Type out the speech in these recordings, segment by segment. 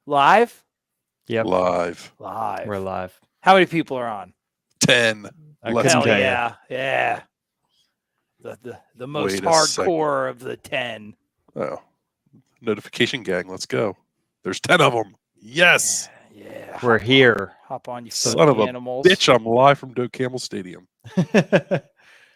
Live? Yep. Live. We're live. How many people are on? 10. Hell yeah. Yeah. The most hardcore of the 10. Oh. Notification gang, let's go. There's 10 of them. Yes. Yeah. We're here. Hop on, you Son of a animals. bitch, I'm live from Doak Campbell Stadium.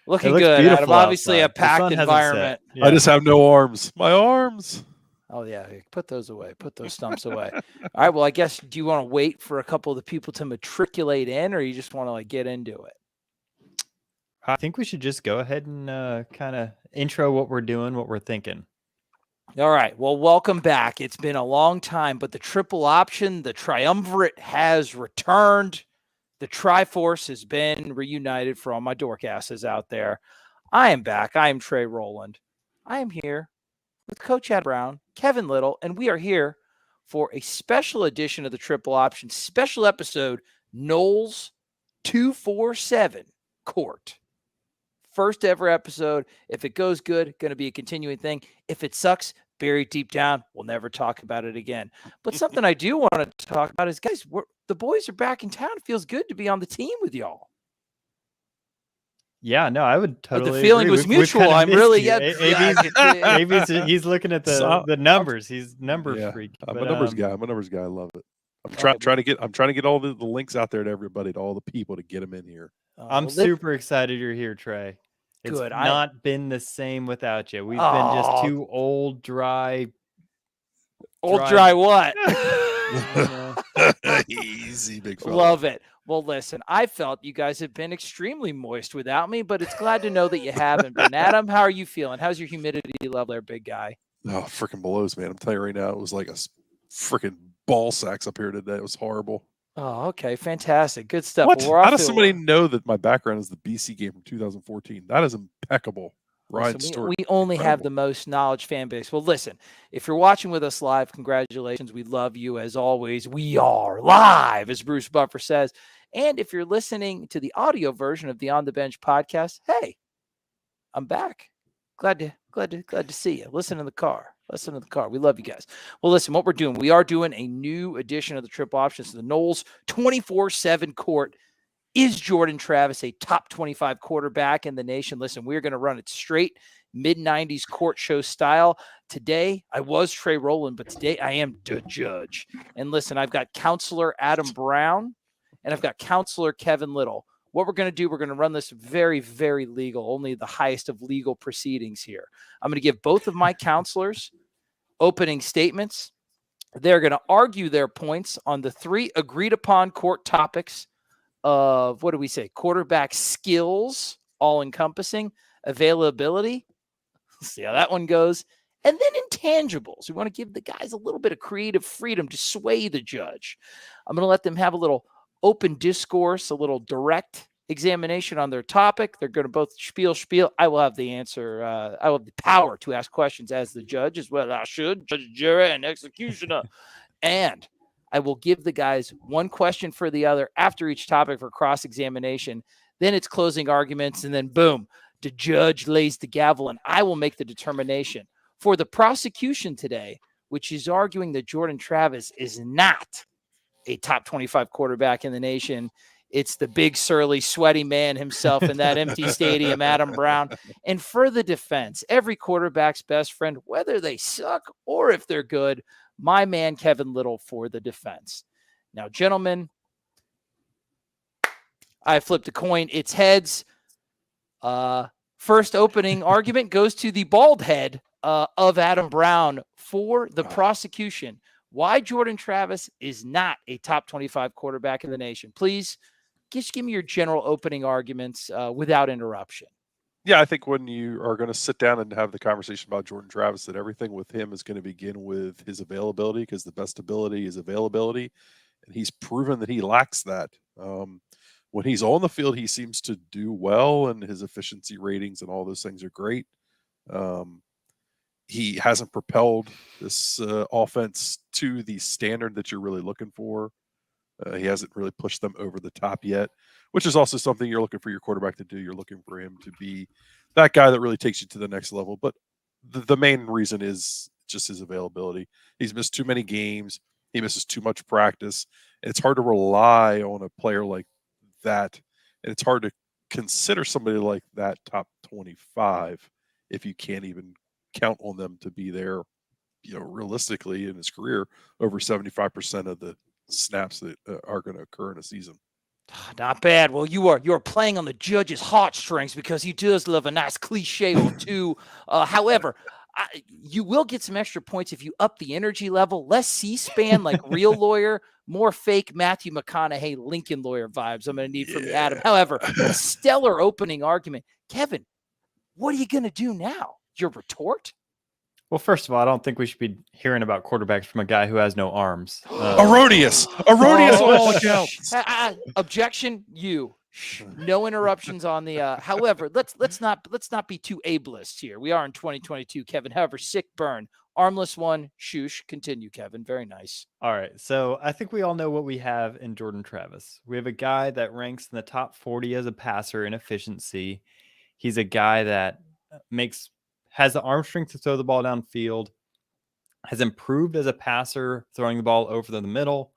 Looking good, Adam. Obviously a packed environment. Yeah. I just have no arms. My arms. Oh, yeah. Put those away. Put those stumps away. All right. Well, I guess, do you want to wait for a couple of the people to matriculate in, or you just want to get into it? I think we should just go ahead and kind of intro what we're doing, what we're thinking. All right. Well, welcome back. It's been a long time, but the triple option, the triumvirate has returned. The Triforce has been reunited for all my dorkasses out there. I am back. I am Trey Rowland. I am here with Coach Adam Brown, Kevin Little, and we are here for a special edition of the triple option, special episode, Knowles 247 Court. First ever episode. If it goes good, going to be a continuing thing. If it sucks, buried deep down, we'll never talk about it again. But something I do want to talk about is, guys, the boys are back in town. It feels good to be on the team with y'all. Yeah, no, I would totally The feeling agree. was mutual. I'm really, he's looking at the numbers. He's number freak. I'm a numbers guy. I'm a numbers guy. I love it. I'm trying to get all the links out there to everybody, to all the people, to get them in here. I'm super excited you're here, Trey. It's good. Not been the same without you. We've been just two old, dry. Dry what? Easy, big fella. Love it. Well, listen, I felt you guys have been extremely moist without me, but it's glad to know that you haven't been. Adam, how are you feeling? How's your humidity level there, big guy? Oh, freaking blows, man. I'm telling you right now, it was like a freaking ball sacks up here today. It was horrible. Oh, okay. Fantastic. Good stuff. What? Well, How does somebody know that my background is the BC game from 2014? That is impeccable. Ryan Stewart. We only have the most knowledge fan base. Well, listen, if you're watching with us live, congratulations. We love you as always. We are live, as Bruce Buffer says. And if you're listening to the audio version of the On the Bench podcast, hey, I'm back. Glad to see you. Listen in the car. We love you guys. Well, listen, what we're doing, we are doing a new edition of the triple options. The Knowles 24/7 Court. Is Jordan Travis a top 25 quarterback in the nation? Listen, we're going to run it straight, mid-90s court show style. Today, I was Trey Rowland, but today I am the judge. And listen, I've got Counselor Adam Brown, and I've got Counselor Kevin Little. What we're going to do, we're going to run this very, very legal, only the highest of legal proceedings here. I'm going to give both of my counselors opening statements. They're going to argue their points on the three agreed-upon court topics of, what do we say, quarterback skills, all-encompassing, availability. Let's see how that one goes. And then intangibles. We want to give the guys a little bit of creative freedom to sway the judge. I'm going to let them have a little open discourse, a little direct examination on their topic. They're going to both spiel. I will have the answer. I will have the power to ask questions as the judge, as well as I should, judge, jury, and executioner. And I will give the guys one question for the other after each topic for cross-examination. Then it's closing arguments, and then boom, the judge lays the gavel, and I will make the determination. For the prosecution today, which is arguing that Jordan Travis is not a top 25 quarterback in the nation, it's the big, surly, sweaty man himself in that empty stadium, Adam Brown. And for the defense, every quarterback's best friend, whether they suck or if they're good, my man, Kevin Little, for the defense. Now, gentlemen, I flipped a coin. It's heads. First opening argument goes to the bald head of Adam Brown for the prosecution. Why Jordan Travis is not a top 25 quarterback in the nation. Please, just give me your general opening arguments without interruption. Yeah, I think when you are going to sit down and have the conversation about Jordan Travis, that everything with him is going to begin with his availability, because the best ability is availability, and he's proven that he lacks that. When he's on the field, he seems to do well, and his efficiency ratings and all those things are great. He hasn't propelled this offense to the standard that you're really looking for. He hasn't really pushed them over the top yet, which is also something you're looking for your quarterback to do. You're looking for him to be that guy that really takes you to the next level. But the main reason is just his availability. He's missed too many games. He misses too much practice. And it's hard to rely on a player like that. And it's hard to consider somebody like that top 25 if you can't even count on them to be there, realistically in his career over 75% of the snaps that are going to occur in a season. Not bad. Well, you are playing on the judge's heartstrings because he does love a nice cliche or two. However, you will get some extra points if you up the energy level. Less C-SPAN like real lawyer, more fake Matthew McConaughey Lincoln lawyer vibes I'm going to need from you, Adam. However, a stellar opening argument. Kevin, what are you going to do now? Your retort? Well, first of all, I don't think we should be hearing about quarterbacks from a guy who has no arms. Erroneous on all accounts. Objection, you. No interruptions on the. However, let's not be too ableist here. We are in 2022, Kevin. However, sick burn, armless one. Shoosh. Continue, Kevin. Very nice. All right, so I think we all know what we have in Jordan Travis. We have a guy that ranks in the top 40 as a passer in efficiency. He's a guy that has the arm strength to throw the ball downfield, has improved as a passer, throwing the ball over the middle.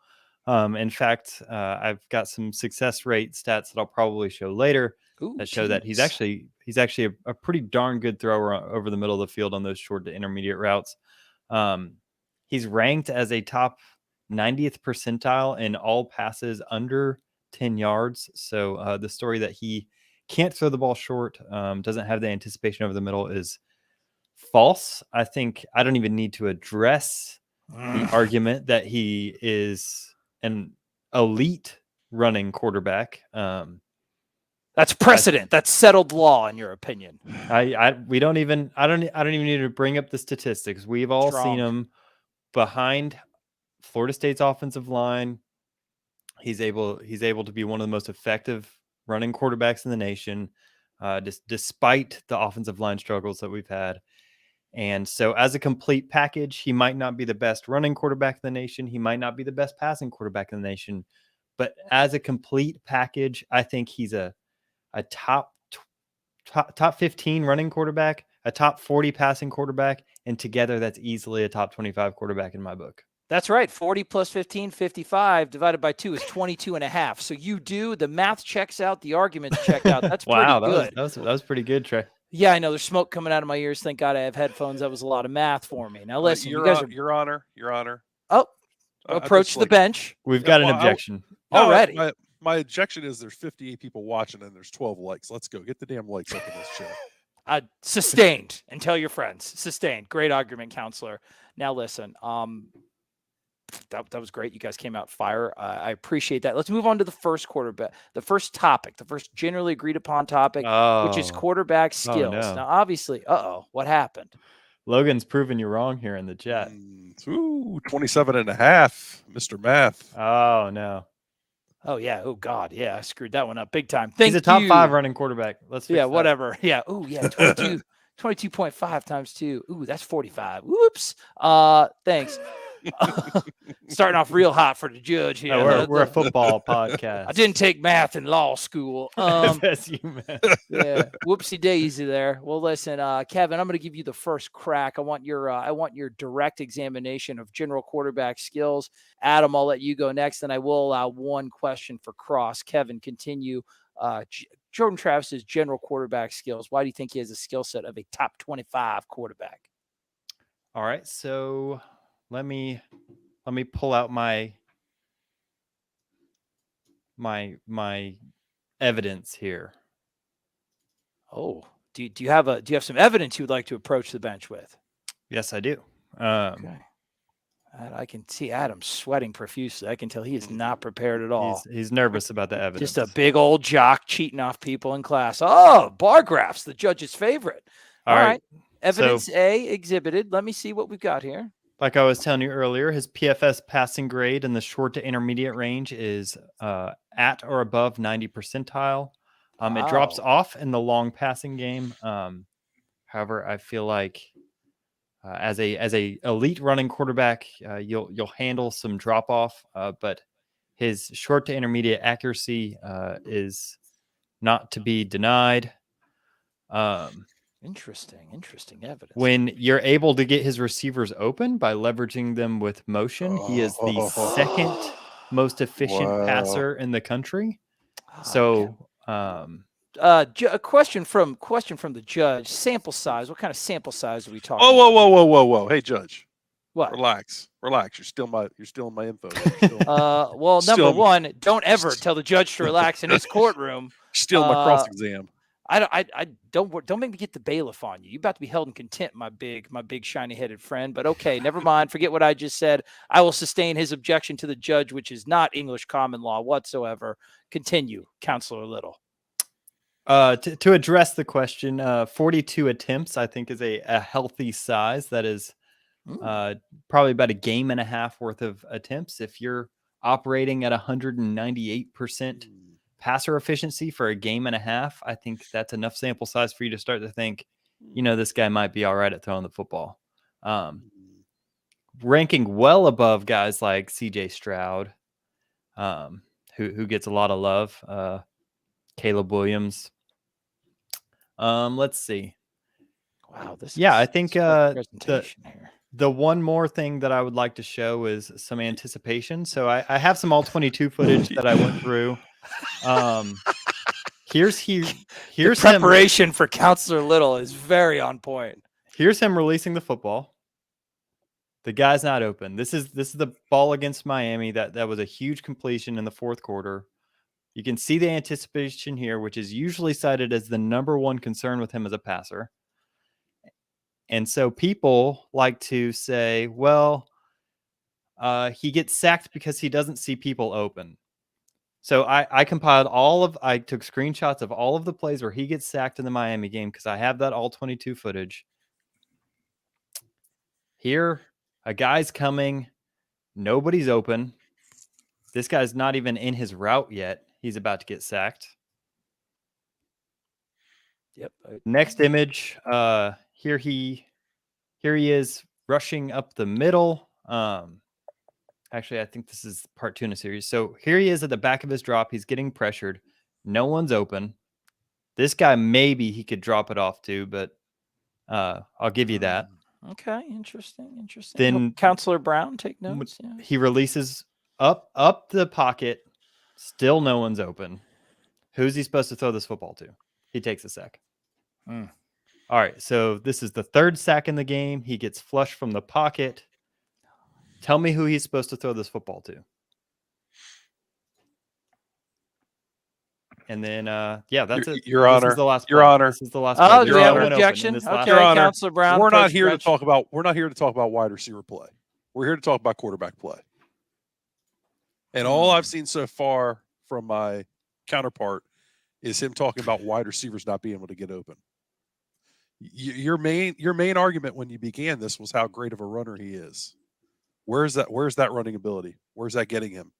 In fact, I've got some success rate stats that I'll probably show later that show that he's actually a pretty darn good thrower over the middle of the field on those short to intermediate routes. He's ranked as a top 90th percentile in all passes under 10 yards. So the story that he can't throw the ball short, doesn't have the anticipation over the middle is false. I think I don't even need to address the argument that he is an elite running quarterback. That's precedent. That's settled law, in your opinion. I don't even need to bring up the statistics. We've all seen him behind Florida State's offensive line. He's able to be one of the most effective running quarterbacks in the nation, despite the offensive line struggles that we've had. And so as a complete package, he might not be the best running quarterback in the nation. He might not be the best passing quarterback in the nation. But as a complete package, I think he's a top 15 running quarterback, a top 40 passing quarterback, and together that's easily a top 25 quarterback in my book. That's right. 40 plus 15, 55 divided by 2 is 22 and a half. So the math checks out, the arguments check out. That's wow, pretty good. That was pretty good, Trey. Yeah, I know. There's smoke coming out of my ears. Thank God I have headphones. That was a lot of math for me. Now listen, Your Honor. Oh, approach the bench. We've got an objection already. My objection is there's 58 people watching and there's 12 likes. Let's go. Get the damn likes up in this show. Sustained. And tell your friends. Sustained. Great argument, counselor. Now listen, that was great. You guys came out fire. I appreciate that. Let's move on to the first quarterback, the first topic, the first generally agreed upon topic, which is quarterback skills. No. Now, obviously, what happened? Logan's proven you wrong here in the chat. 27 and a half, Mr. Math. Oh, no. Oh, yeah. Oh, God. Yeah, I screwed that one up big time. He's a top 5 running quarterback. Let's fix that. Whatever. Yeah. Oh, yeah. 22.5 times 2. Ooh, that's 45. Whoops. Thanks. Starting off real hot for the judge here. No, we're a football podcast. I didn't take math in law school. FSU math. Yeah, whoopsie daisy there. Well, listen, Kevin, I'm going to give you the first crack. I want your direct examination of general quarterback skills. Adam, I'll let you go next, and I will allow one question for cross. Kevin, continue. Jordan Travis's general quarterback skills. Why do you think he has a skill set of a top 25 quarterback? All right, so let me pull out my evidence here. Oh, do you have some evidence you would like to approach the bench with? Yes, I do. Okay. I can see Adam sweating profusely. I can tell he is not prepared at all. He's nervous about the evidence. Just a big old jock cheating off people in class. Oh, bar graphs, the judge's favorite. All right. Evidence A exhibited. Let me see what we've got here. Like I was telling you earlier, his PFS passing grade in the short to intermediate range is at or above 90 percentile. It drops off in the long passing game. However, I feel like as a elite running quarterback, you'll handle some drop off, but his short to intermediate accuracy is not to be denied. Interesting evidence. When you're able to get his receivers open by leveraging them with motion, he is the second most efficient passer in the country. So, a question from the judge. Sample size. What kind of sample size are we talking? Whoa! Hey, Judge. What? Relax. You're stealing my info. Well, number one, don't ever tell the judge to relax in his courtroom. Steal my cross exam. I don't make me get the bailiff on you. You're about to be held in contempt, my big shiny headed friend. But okay, never mind. Forget what I just said. I will sustain his objection to the judge, which is not English common law whatsoever. Continue, Counselor Little. To address the question, 42 attempts, I think, is a healthy size. That is probably about a game and a half worth of attempts. If you're operating at 198% passer efficiency for a game and a half, I think that's enough sample size for you to start to think, this guy might be all right at throwing the football. Ranking well above guys like CJ Stroud, who gets a lot of love. Caleb Williams. Let's see. Wow, I think presentation here. The one more thing that I would like to show is some anticipation. So I have some all 22 footage that I went through. Here's the preparation for Counselor Little is very on point. Here's him releasing the football. The guy's not open. This is the ball against Miami. That was a huge completion in the fourth quarter. You can see the anticipation here, which is usually cited as the number one concern with him as a passer. And so people like to say, well, he gets sacked because he doesn't see people open. So I compiled I took screenshots of all of the plays where he gets sacked in the Miami game because I have that all 22 footage. Here, a guy's coming. Nobody's open. This guy's not even in his route yet. He's about to get sacked. Yep. Next image. Here he is rushing up the middle. Actually, I think this is part 2 in a series. So here he is at the back of his drop. He's getting pressured. No one's open. This guy, maybe he could drop it off too, but I'll give you that. Okay, interesting. Then Counselor Brown, take notes. Yeah. He releases up the pocket. Still no one's open. Who's he supposed to throw this football to? He takes a sack. All right, so this is the third sack in the game. He gets flushed from the pocket. Tell me who he's supposed to throw this football to. And then, that's it. Your Honor. This is the last Your Honor. This is the last. Oh, play. do we have an objection? Okay, Your Honor, Counselor Brown. We're not here to talk about wide receiver play. We're here to talk about quarterback play. And all I've seen so far from my counterpart is him talking about wide receivers not being able to get open. Your main argument when you began this was how great of a runner he is. Where's that running ability? Where's that getting him?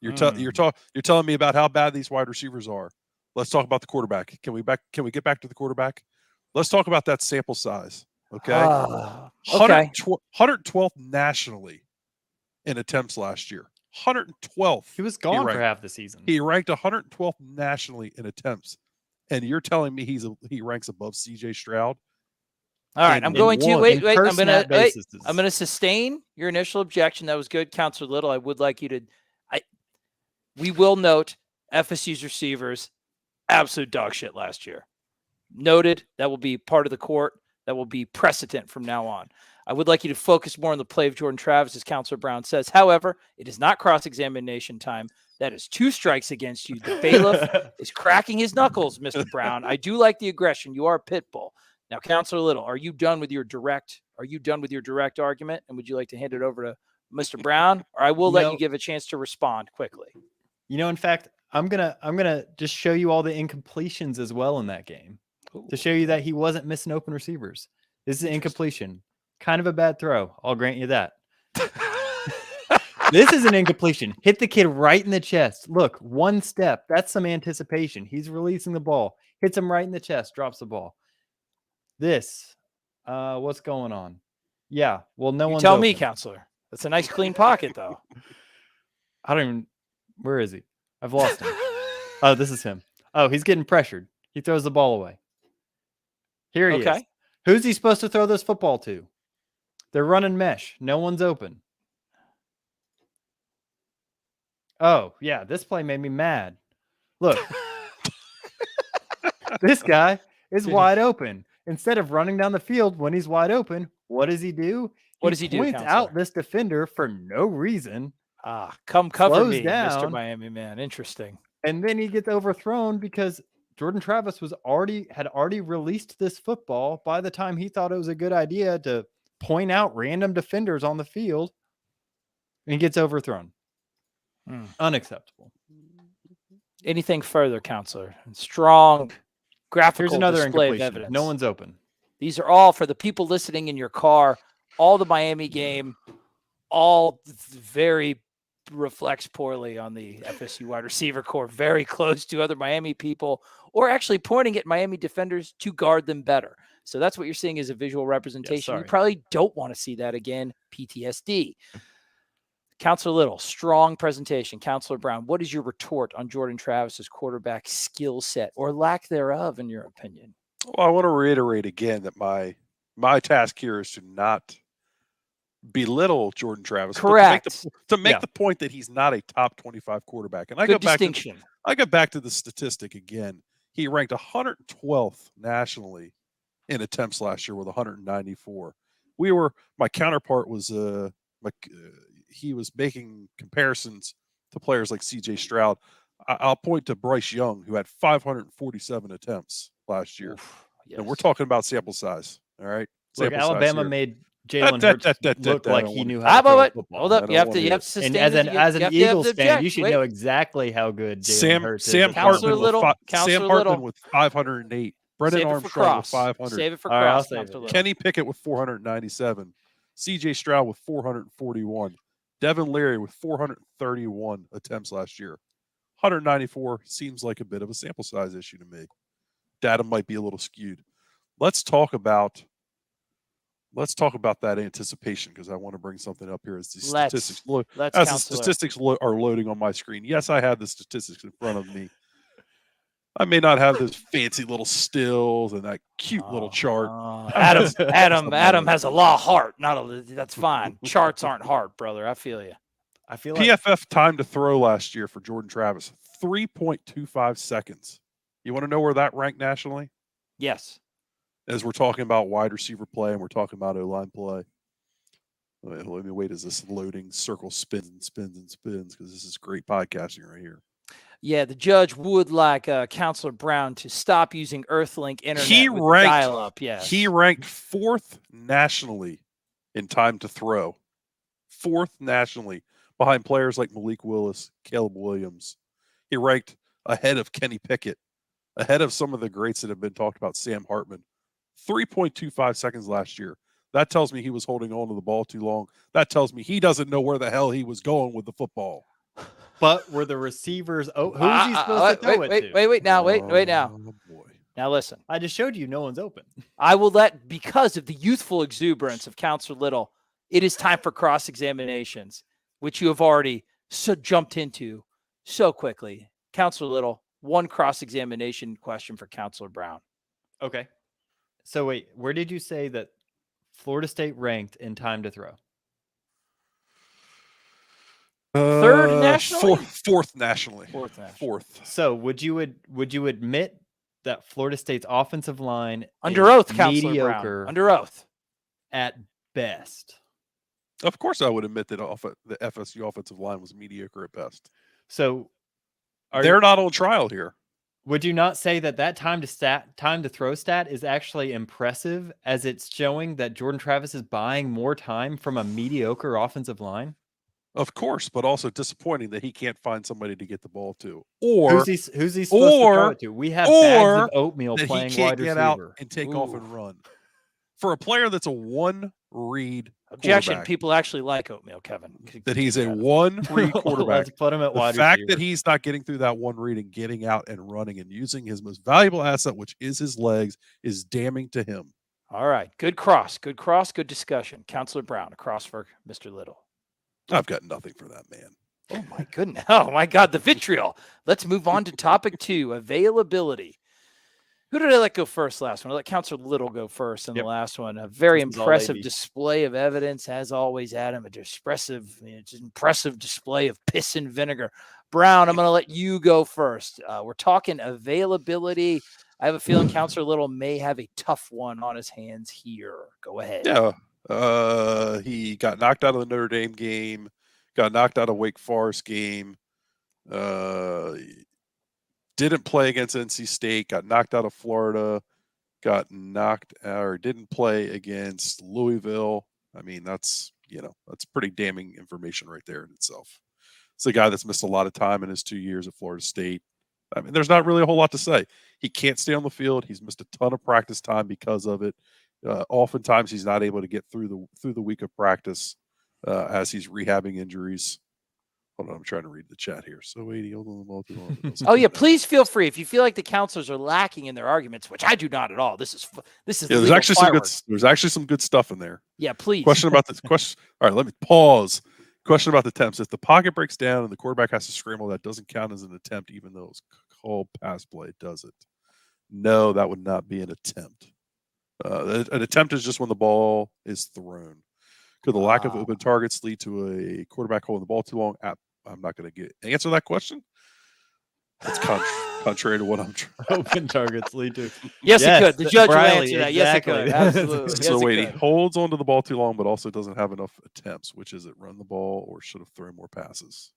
You're telling me about how bad these wide receivers are. Let's talk about the quarterback. Can we get back to the quarterback? Let's talk about that sample size. Okay. Okay. 112th nationally in attempts last year. 112th. He was gone for half the season. He ranked 112th nationally in attempts, and you're telling me he ranks above CJ Stroud? All right, I'm going to sustain your initial objection. That was good, Counselor Little. I would like you to. We will note FSU's receivers, absolute dog shit last year. Noted. That will be part of the court. That will be precedent from now on. I would like you to focus more on the play of Jordan Travis, as Counselor Brown says. However, it is not cross-examination time. That is 2 strikes against you. The bailiff is cracking his knuckles, Mr. Brown. I do like the aggression. You are a pit bull. Now, Counselor Little, are you done with your direct argument? And would you like to hand it over to Mr. Brown? Or I will let you give a chance to respond quickly. In fact, I'm gonna just show you all the incompletions as well in that game. Ooh. To show you that he wasn't missing open receivers. This is an incompletion. Kind of a bad throw. I'll grant you that. This is an incompletion. Hit the kid right in the chest. Look, 1 step. That's some anticipation. He's releasing the ball. Hits him right in the chest. Drops the ball. This. What's going on? Yeah. Well, no one. Tell me, Counselor. That's a nice clean pocket, though. I don't even. Where is he? I've lost him. Oh, this is him. Oh, he's getting pressured. He throws the ball away. Here he is. Okay. Who's he supposed to throw this football to? They're running mesh. No one's open. Oh, yeah, this play made me mad. Look, this guy is wide open. Instead of running down the field when he's wide open, what does he do? What does he do, points Counselor? out this defender for no reason. Come cover slows me, Mr. down. Miami man. Interesting. And then he gets overthrown because Jordan Travis had already released this football by the time he thought it was a good idea to point out random defenders on the field, and he gets overthrown. Unacceptable. Anything further, Counselor? Strong graphical Here's another display of incompletion. evidence. No one's open. These are all for the people listening in your car. All the Miami game, all very reflects poorly on the FSU wide receiver core, very close to other Miami people, or actually pointing at Miami defenders to guard them better. So that's what you're seeing as a visual representation. You probably don't want to see that again. PTSD. Counselor Little, strong presentation. Counselor Brown, what is your retort on Jordan Travis's quarterback skill set or lack thereof, in your opinion? Well, I want to reiterate again that my task here is to not belittle Jordan Travis. Correct. But to make the point that he's not a top 25 quarterback. And I Good go back distinction. I go back to the statistic again. He ranked 112th nationally in attempts last year with 194. My counterpart was he was making comparisons to players like CJ Stroud. I'll point to Bryce Young, who had 547 attempts last year. Yes. And we're talking about sample size. All right. Look, Sample size Alabama here. made Jalen Hurts look like he knew how to How throw about a football. Hold up. You have to sustain and it. as an Eagles fan, object. you should Wait. know exactly how good Jalen Hurts is. Sam Counselor Hartman Little. with 508. Brendan Save it for Armstrong with Cross. 500. Save it for All right, I'll Cross. save Counselor it. Little. Kenny Pickett with 497. CJ Stroud with 441. Devin Leary with 431 attempts last year. 194 seems like a bit of a sample size issue to me. Data might be a little skewed. Let's talk about that anticipation, because I want to bring something up here as the statistics are loading on my screen. Yes, I have the statistics in front of me. I may not have those fancy little stills and that cute little chart. Adam has a lot of heart. That's fine. Charts aren't hard, brother. I feel you. I feel like PFF time to throw last year for Jordan Travis, 3.25 seconds. You want to know where that ranked nationally? Yes. As we're talking about wide receiver play and we're talking about O-line play. Let me wait as this loading circle spins and spins and spins, because this is great podcasting right here. Yeah, the judge would like Counselor Brown to stop using Earthlink internet with dial-up. Yes. He ranked 4th nationally in time to throw. 4th nationally, behind players like Malik Willis, Caleb Williams. He ranked ahead of Kenny Pickett, ahead of some of the greats that have been talked about, Sam Hartman. 3.25 seconds last year. That tells me he was holding on to the ball too long. That tells me he doesn't know where the hell he was going with the football. But were the receivers? Oh, who's he supposed to throw it to? Wait now. Oh, boy. Now listen. I just showed you no one's open. I will because of the youthful exuberance of Counselor Little, it is time for cross-examinations, which you have already jumped into so quickly. Counselor Little, one cross-examination question for Counselor Brown. Okay. So wait, where did you say that Florida State ranked in time to throw? Third nationally? Fourth nationally. Fourth. So would you admit that Florida State's offensive line under oath, Counselor Brown, under oath at best? Of course, I would admit that the FSU offensive line was mediocre at best. So they're not on trial here. Would you not say that time to throw stat is actually impressive, as it's showing that Jordan Travis is buying more time from a mediocre offensive line? Of course, but also disappointing that he can't find somebody to get the ball to. Or who's he supposed to throw it to? We have bags of oatmeal playing wide receiver. Out and take off and run. For a player that's a one-read objection, people actually like oatmeal, Kevin. That he's a one-read quarterback. Let's put him at wide receiver. The fact receiver. that he's not getting through that one read and getting out and running and using his most valuable asset, which is his legs, is damning to him. All right. Good cross. Good discussion. Counselor Brown, a cross for Mr. Little. I've got nothing for that man. Oh, my goodness. Oh, my God, the vitriol. Let's move on to topic 2, availability. Who did I let go first last one? I let Counselor Little go first in the last one. A very impressive display of evidence, as always, Adam. Just impressive display of piss and vinegar. Brown, I'm going to let you go first. We're talking availability. I have a feeling Counselor Little may have a tough one on his hands here. Go ahead. Yeah. He got knocked out of the Notre Dame game, got knocked out of Wake Forest game, didn't play against NC State, got knocked out of Florida, didn't play against Louisville. I mean, that's pretty damning information right there in itself. It's a guy that's missed a lot of time in his 2 years at Florida State. I mean, there's not really a whole lot to say. He can't stay on the field. He's missed a ton of practice time because of it. Oftentimes, he's not able to get through the week of practice as he's rehabbing injuries. Hold on, I'm trying to read the chat here. So 80, hold on the ball too long. Oh yeah, please feel free if you feel like the counselors are lacking in their arguments, which I do not at all. This is there's actually some good stuff in there. Yeah, please. Question about this question. All right, let me pause. Question about the attempts. If the pocket breaks down and the quarterback has to scramble, that doesn't count as an attempt, even though it's called pass play, does it? No, that would not be an attempt. An attempt is just when the ball is thrown. Could the lack of open targets lead to a quarterback holding the ball too long? I'm not going to answer that question. That's contrary to what I'm trying. Open targets lead to. Yes, it could. The judge will answer that. Exactly. Yes, it could. Absolutely. So wait, he holds onto the ball too long, but also doesn't have enough attempts. Which is it? Run the ball or should have thrown more passes?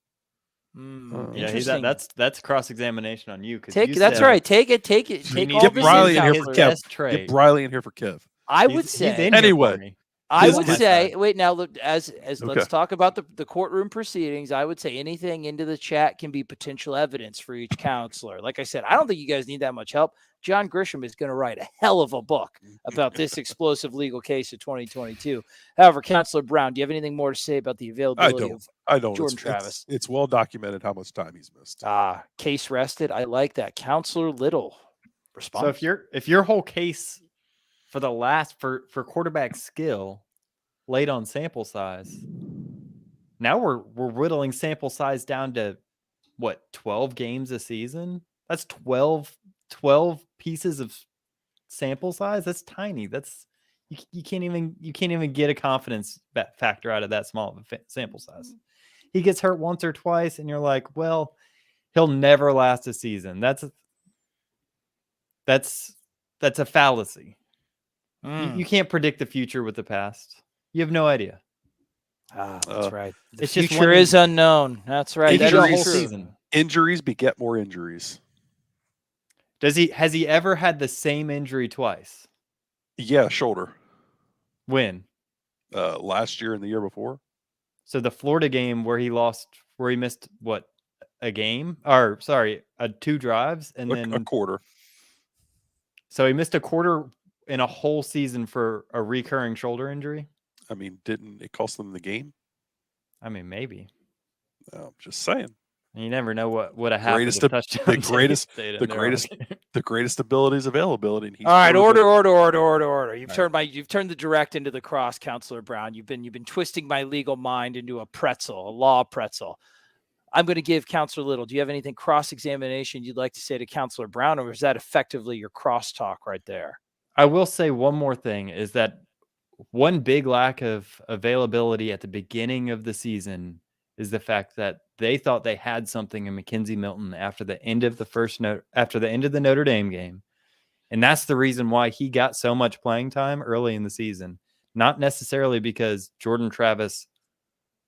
Interesting. That's cross examination on you. That's right. Take it. Take all get this Briley in here into for account. Kev. Get Briley in here for Kev. I would say anyway. I would say, wait, now look, as let's talk about the courtroom proceedings. I would say anything into the chat can be potential evidence for each counselor. Like I said, I don't think you guys need that much help. John Grisham is going to write a hell of a book about this explosive legal case of 2022. However, Counselor Brown, do you have anything more to say about the availability of Jordan Travis? It's well documented how much time he's missed. Case rested. I like that. Counselor Little, respond. So if your whole case for the last for quarterback skill laid on sample size, now we're whittling sample size down to what, 12 games a season? That's 12 pieces of sample size. That's tiny. That's you can't even get a confidence factor out of that small of a sample size. He gets hurt once or twice and you're like, well, he'll never last a season. That's a fallacy. You can't predict the future with the past. You have no idea. That's right. The it's future is unknown. That's right. Injuries, that whole is true. season. Injuries beget more injuries. Has he ever had the same injury twice? Yeah, shoulder. When? Last year and the year before. So the Florida game where he missed what, a game? Or sorry, 2 drives and then a quarter. So he missed a quarter in a whole season for a recurring shoulder injury. I mean, didn't it cost them the game? I mean, maybe. I'm just saying. You never know what would have happened. The greatest ability is availability. And all right, order. You've turned the direct into the cross, Counselor Brown. You've been twisting my legal mind into a law pretzel. I'm going to give Counselor Little. Do you have anything cross-examination you'd like to say to Counselor Brown, or is that effectively your crosstalk right there? I will say one more thing is that one big lack of availability at the beginning of the season is the fact that they thought they had something in Mackenzie Milton after the end of the Notre Dame game. And that's the reason why he got so much playing time early in the season. Not necessarily because Jordan Travis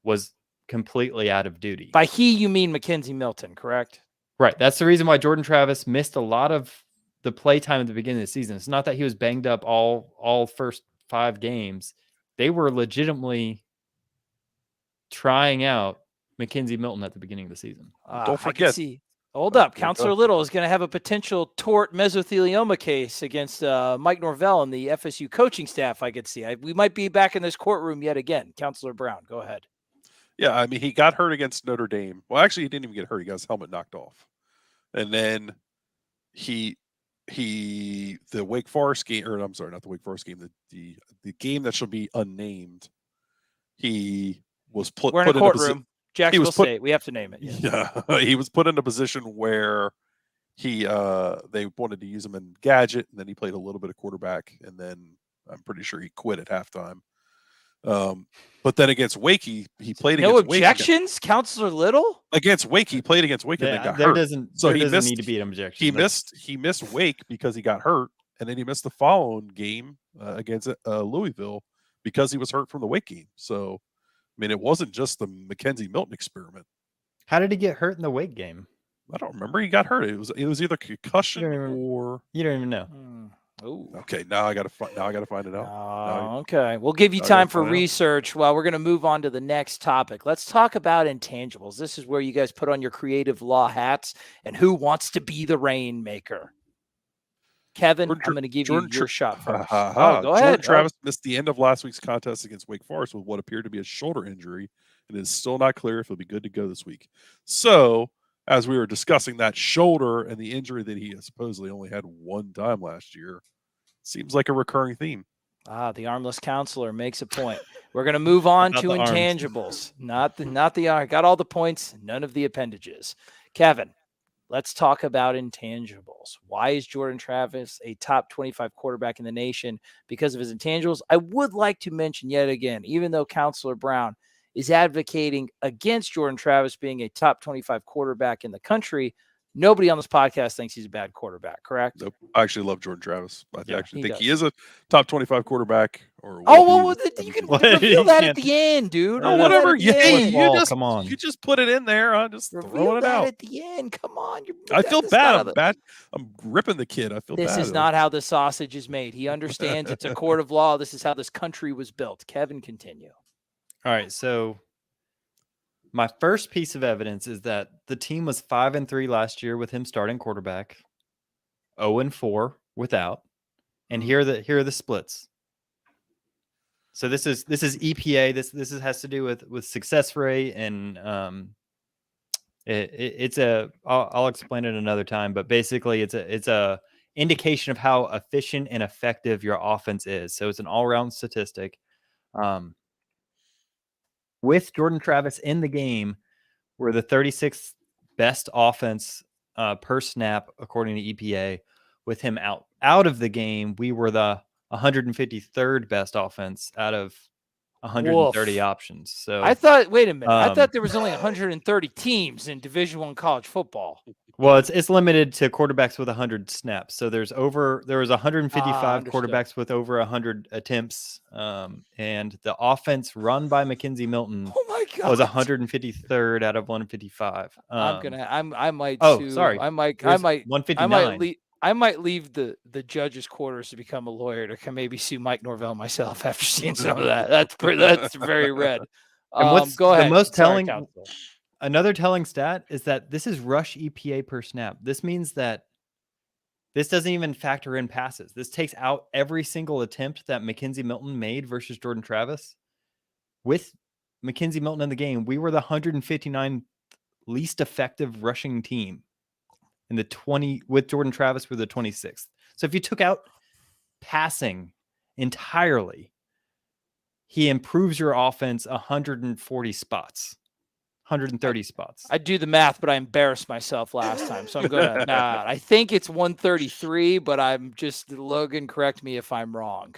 was completely out of duty. By he, you mean Mackenzie Milton, correct? Right. That's the reason why Jordan Travis missed a lot of the play time at the beginning of the season. It's not that he was banged up all first 5 games. They were legitimately trying out Mackenzie Milton at the beginning of the season. Don't forget. Hold up. Counselor Little is going to have a potential tort mesothelioma case against Mike Norvell and the FSU coaching staff, I could see. We might be back in this courtroom yet again. Counselor Brown, go ahead. Yeah, I mean, he got hurt against Notre Dame. Well, actually, he didn't even get hurt. He got his helmet knocked off. And then the Wake Forest game, or I'm sorry, not the Wake Forest game, the game that should be unnamed, he was put in a courtroom. Jacksonville State. We have to name it. Yeah, he was put in a position where they wanted to use him in gadget, and then he played a little bit of quarterback, and then I'm pretty sure he quit at halftime. But then against Wake, he played No against Wake. objections, Counselor Little? Against Wake, he played against Wake and then got there hurt. doesn't So there he doesn't missed. need to be an objection. He missed Wake because he got hurt, and then he missed the following game against Louisville because he was hurt from the Wake game. So, I mean, it wasn't just the Mackenzie Milton experiment. How did he get hurt in the Wake game? I don't remember. He got hurt. It was either concussion or you don't even know. Oh, okay. Now I got to find it out. Okay, we'll give you time for research while we're going to move on to the next topic. Let's talk about intangibles. This is where you guys put on your creative law hats and who wants to be the rainmaker. Kevin, I'm going to give you your shot first. Go ahead. Jordan Travis missed the end of last week's contest against Wake Forest with what appeared to be a shoulder injury, and it is still not clear if he'll be good to go this week. So, as we were discussing that shoulder and the injury that he supposedly only had one time last year, seems like a recurring theme. The armless counselor makes a point. We're going to move on to intangibles. Not the arm. Got all the points, none of the appendages. Kevin, let's talk about intangibles. Why is Jordan Travis a top 25 quarterback in the nation? Because of his intangibles. I would like to mention yet again, even though Counselor Brown is advocating against Jordan Travis being a top 25 quarterback in the country, nobody on this podcast thinks he's a bad quarterback, correct? Nope. I actually love Jordan Travis. I actually think does. he is a top 25 quarterback. You can reveal that at the end, dude. Oh, whatever. Come on. You just put it in there. I'm just throwing it out at the end. Come on. I feel bad. I'm ripping the kid. I feel bad. This is not how the sausage is made. He understands it's a court of law. This is how this country was built. Kevin, continue. All right, so my first piece of evidence is that the team was 5-3 last year with him starting quarterback, 0-4 without, and here are the splits. So this is EPA. This has to do with success rate, and I'll explain it another time. But basically, it's a indication of how efficient and effective your offense is. So it's an all around statistic. With Jordan Travis in the game, we're the 36th best offense per snap, according to EPA. With him out of the game, we were the 153rd best offense out of 130 options. So I thought, wait a minute, I thought there was only 130 teams in Division I college football. Well, it's limited to quarterbacks with 100 snaps. So there was 155 quarterbacks with over 100 attempts, and the offense run by Mackenzie Milton was 153rd out of 155. I might 159. I might leave the judges' quarters to become a lawyer to maybe sue Mike Norvell myself after seeing some of that. That's very red. And what's go ahead. The most telling? Another telling stat is that this is rush EPA per snap. This means that this doesn't even factor in passes. This takes out every single attempt that Mackenzie Milton made versus Jordan Travis. With Mackenzie Milton in the game, we were the 159th least effective rushing team. In the 20 with Jordan Travis, we're the 26th. So if you took out passing entirely, he improves your offense 140 spots. 130 spots. I do the math, but I embarrassed myself last time. So I'm going to I think it's 133, but I'm just, Logan, correct me if I'm wrong.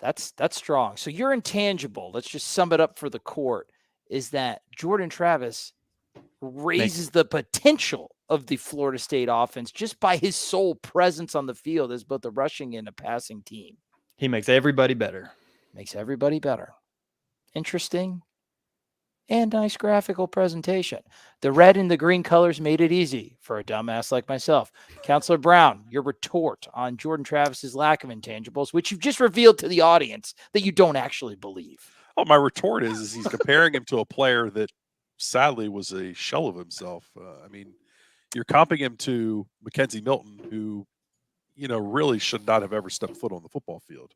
That's strong. So your intangible, let's just sum it up for the court, is that Jordan Travis raises the potential of the Florida State offense just by his sole presence on the field as both a rushing and a passing team. He makes everybody better. Interesting and nice graphical presentation. The red and the green colors made it easy for a dumbass like myself. Counselor Brown, your retort on Jordan Travis's lack of intangibles, which you've just revealed to the audience that you don't actually believe. Oh, my retort is he's comparing him to a player that sadly was a shell of himself. I mean, you're comping him to Mackenzie Milton, who, really should not have ever stepped foot on the football field.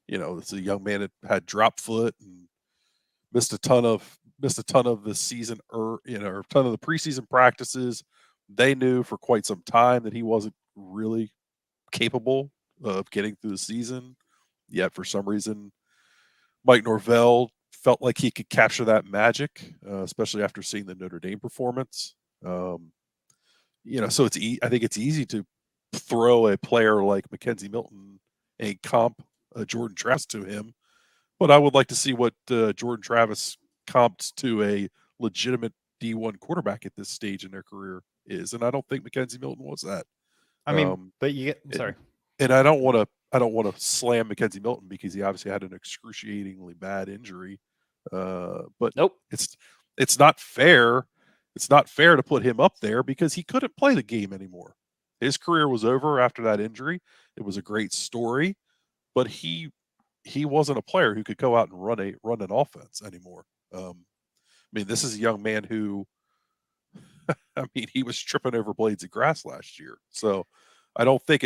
It's a young man that had drop foot and missed a ton of the season, or a ton of the preseason practices. They knew for quite some time that he wasn't really capable of getting through the season. Yet for some reason, Mike Norvell felt like he could capture that magic, especially after seeing the Notre Dame performance. So I think it's easy to throw a player like Mackenzie Milton and comp Jordan Travis to him, but I would like to see what Jordan Travis comped to a legitimate D1 quarterback at this stage in their career is, and I don't think Mackenzie Milton was that. I mean, but sorry. And I don't want to slam Mackenzie Milton because he obviously had an excruciatingly bad injury. But nope, it's not fair. It's not fair to put him up there because he couldn't play the game anymore. His career was over after that injury. It was a great story, but he wasn't a player who could go out and run an offense anymore. I mean, this is a young man who, he was tripping over blades of grass last year. So I don't think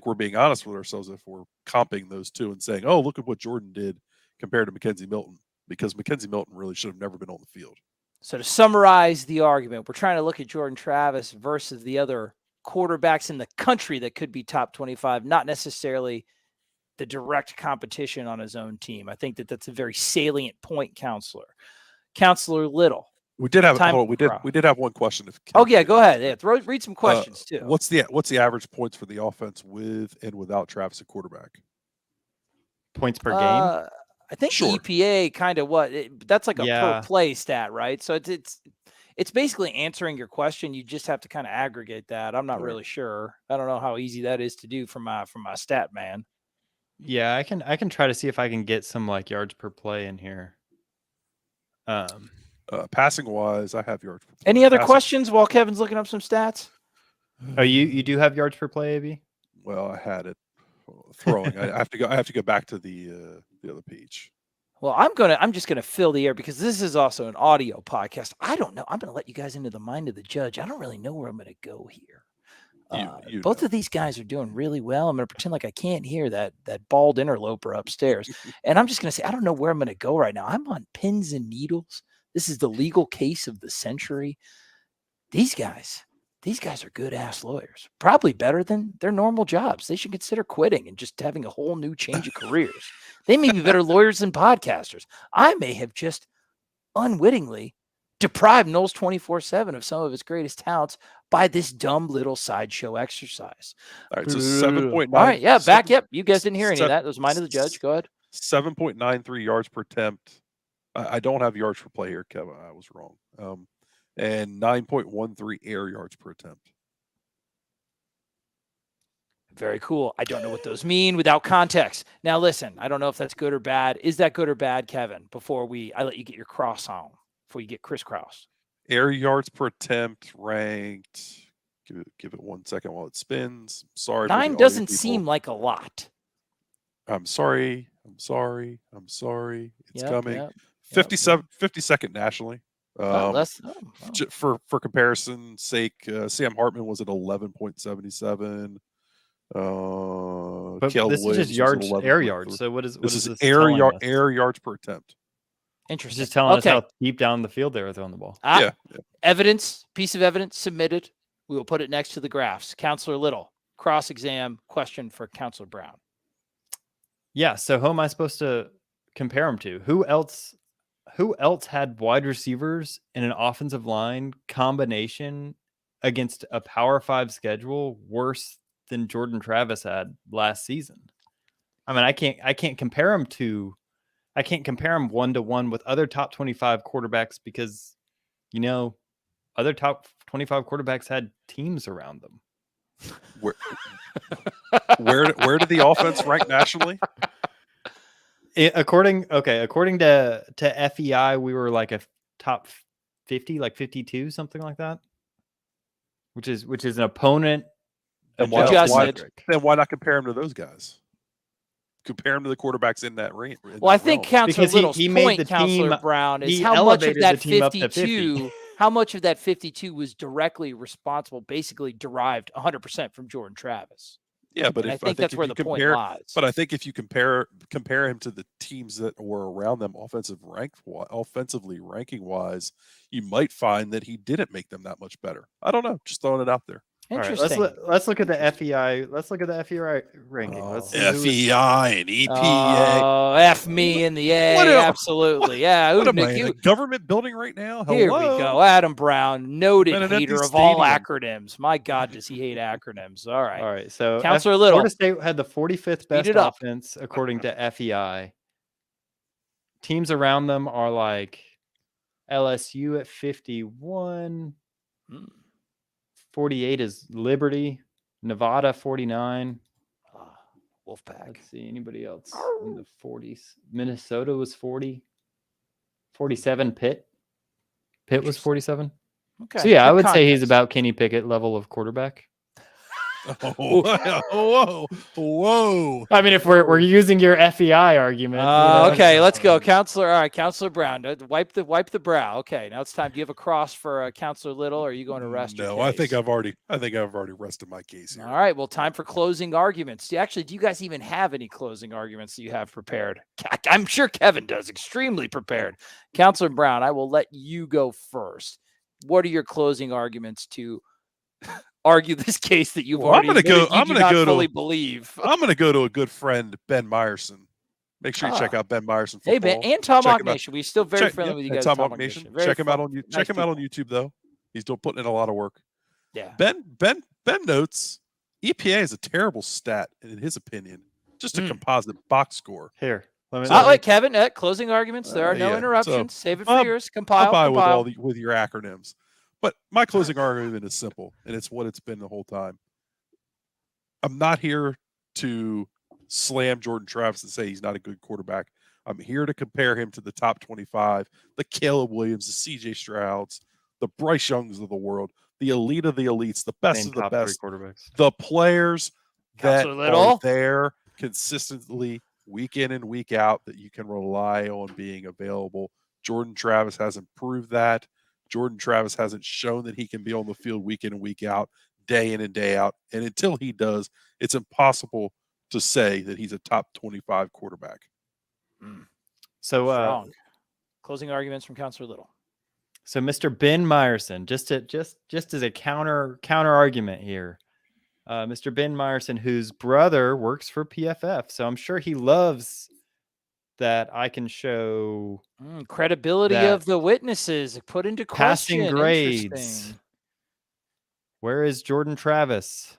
we're being honest with ourselves if we're comping those two and saying, oh, look at what Jordan did compared to Mackenzie Milton, because Mackenzie Milton really should have never been on the field. So to summarize the argument, we're trying to look at Jordan Travis versus the other quarterbacks in the country that could be top 25, not necessarily the direct competition on his own team. I think that's a very salient point, Counselor. Counselor Little. We did have one question. Go ahead. Yeah, read some questions too. What's the average points for the offense with and without Travis at quarterback? Points per game? I think Sure. EPA kind of that's like a per play stat, right? So it's basically answering your question. You just have to kind of aggregate that. I'm not really sure. I don't know how easy that is to do from my stat man. Yeah, I can try to see if I can get some like yards per play in here. Passing wise, I have yards per play. Any other questions while Kevin's looking up some stats? Oh, you do have yards per play, AB? Well, I had it throwing. I have to go back to the other page. Well, I'm just gonna fill the air because this is also an audio podcast. I don't know. I'm gonna let you guys into the mind of the judge. I don't really know where I'm gonna go here. Both of these guys are doing really well. I'm gonna pretend like I can't hear that bald interloper upstairs, and I'm just gonna say I don't know where I'm gonna go right now. I'm on pins and needles. This is the legal case of the century. These guys are good ass lawyers. Probably better than their normal jobs. They should consider quitting and just having a whole new change of careers. They may be better lawyers than podcasters. I may have just unwittingly deprived Knowles 24/7 of some of his greatest talents by this dumb little sideshow exercise. All right, so 7.9. All right, yeah, Yep, you guys didn't hear any of that. It was mind of the judge. Go ahead. 7.93 yards per attempt. I don't have yards per play here, Kevin. I was wrong. And 9.13 air yards per attempt. Very cool. I don't know what those mean without context. Now, listen, I don't know if that's good or bad. Is that good or bad, Kevin? Before I let you get your cross on, before you get crisscrossed. Air yards per attempt ranked. Give it 1 second while it spins. Sorry. 9 doesn't seem like a lot. I'm sorry. It's coming. Yep, 52nd nationally. For comparison sake, Sam Hartman was at 11.77. But this is just air yards. So what is this air yards per attempt? Interesting. It's just telling us how deep down the field they were throwing the ball. Piece of evidence submitted. We will put it next to the graphs. Counselor Little, cross exam question for Counselor Brown. Yeah. So who am I supposed to compare them to? Who else had wide receivers in an offensive line combination against a Power 5 schedule worse than Jordan Travis had last season? I mean, I can't compare him 1-to-1 with other top 25 quarterbacks because, other top 25 quarterbacks had teams around them. Where did the offense rank nationally? According to FEI, we were like a top 50, like 52, something like that. Which is an opponent. Then why not compare him to those guys? Compare him to the quarterbacks in that range. I think Counselor Little's point, Counselor Brown, is how much of that 52, how much of that 52 was directly responsible, basically derived 100% from Jordan Travis. Yeah, but I think that's where the point lies. But I think if you compare him to the teams that were around them offensively ranking wise, you might find that he didn't make them that much better. I don't know, just throwing it out there. Interesting. All right, let's look at the FEI. Let's look at the FEI ranking. Let's see who is- FEI and EPA. Oh, F me in the A. Absolutely. Yeah. What Ooh, am I Nick, in a government building right now? Hello? Here we go. Adam Brown, noted Man, an empty hater of all stadium. acronyms. My God, does he hate acronyms? All right. All right. So Counselor Little. Florida State had the 45th best it up. offense according to FEI. Teams around them are like LSU at 51. 48 is Liberty. Nevada 49. Wolfpack. Let's see anybody else in the 40s. Minnesota was 40. 47 Pitt. Pitt was 47. Okay. So yeah, I would say he's context. about Kenny Pickett level of quarterback. Whoa. I mean, if we're using your FEI argument. Okay, let's go. Counselor. All right, Counselor Brown. Wipe the brow. Okay, now it's time. Do you have a cross for Counselor Little, or are you going to rest your No, case? I think I've already rested my case here. All right, well, time for closing arguments. Do you guys even have any closing arguments that you have prepared? I'm sure Kevin does. Extremely prepared. Counselor Brown, I will let you go first. What are your closing arguments to argue this case that you've already fully believe? I'm going to go to a good friend, Ben Meyerson. Make sure you check out Ben Meyerson football. Hey, Ben, and Tom Hawk Nation. We're still very friendly with you guys. Tom Hawk Nation. Check him out on YouTube though. He's still putting in a lot of work. Yeah. Ben notes EPA is a terrible stat in his opinion. Just a composite box score. Here. Wait, Kevin. Closing arguments. There are no interruptions. Save it for yours. Compile. With your acronyms. But my closing argument is simple, and it's what it's been the whole time. I'm not here to slam Jordan Travis and say he's not a good quarterback. I'm here to compare him to the top 25, the Caleb Williams, the CJ Strouds, the Bryce Youngs of the world, the elite of the elites, the best of the best quarterbacks, the players that are there consistently week in and week out that you can rely on being available. Jordan Travis hasn't proved that. Jordan Travis hasn't shown that he can be on the field week in and week out, day in and day out. And until he does, it's impossible to say that he's a top 25 quarterback. So closing arguments from Counselor Little. So Mr. Ben Meyerson, just as a counter argument here, Mr. Ben Meyerson, whose brother works for PFF, so I'm sure he loves that I can show credibility of the witnesses put into question. Passing grades. Where is Jordan Travis?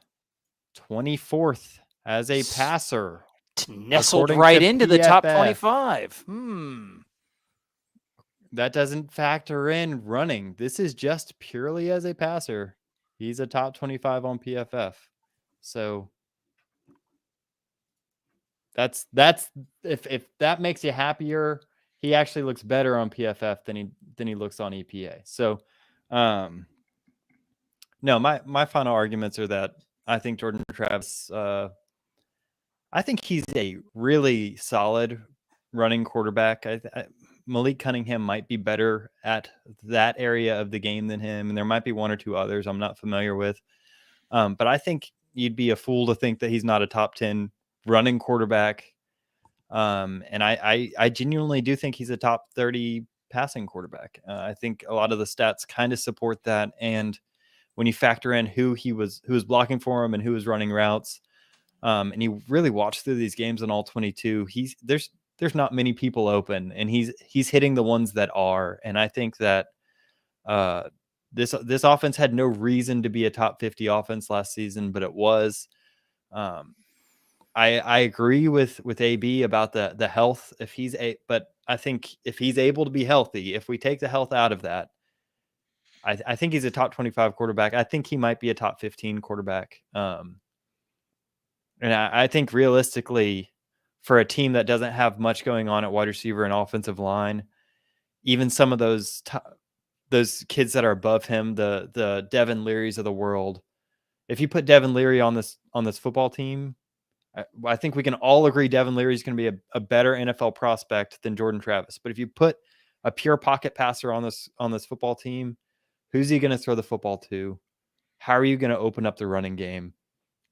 24th as a passer. Nestled right into the top 25. That doesn't factor in running. This is just purely as a passer. He's a top 25 on PFF. So that's if that makes you happier, he actually looks better on PFF than he looks on EPA. So no, my final arguments are that I think Jordan Travis I think he's a really solid running quarterback. Malik Cunningham might be better at that area of the game than him, and there might be one or two others I'm not familiar with. But I think you'd be a fool to think that he's not a top 10 running quarterback. And I genuinely do think he's a top 30 passing quarterback. I think a lot of the stats kind of support that. And when you factor in who was blocking for him and who was running routes, and you really watch through these games in all 22, there's not many people open, and he's hitting the ones that are. And I think that this offense had no reason to be a top 50 offense last season, but it was. I agree with AB about the health. But I think if he's able to be healthy, if we take the health out of that, I think he's a top 25 quarterback. I think he might be a top 15 quarterback. And I think realistically, for a team that doesn't have much going on at wide receiver and offensive line, even some of those kids that are above him, the Devin Learys of the world, if you put Devin Leary on this football team, I think we can all agree Devin Leary is going to be a better NFL prospect than Jordan Travis. But if you put a pure pocket passer on this football team, who's he going to throw the football to? How are you going to open up the running game?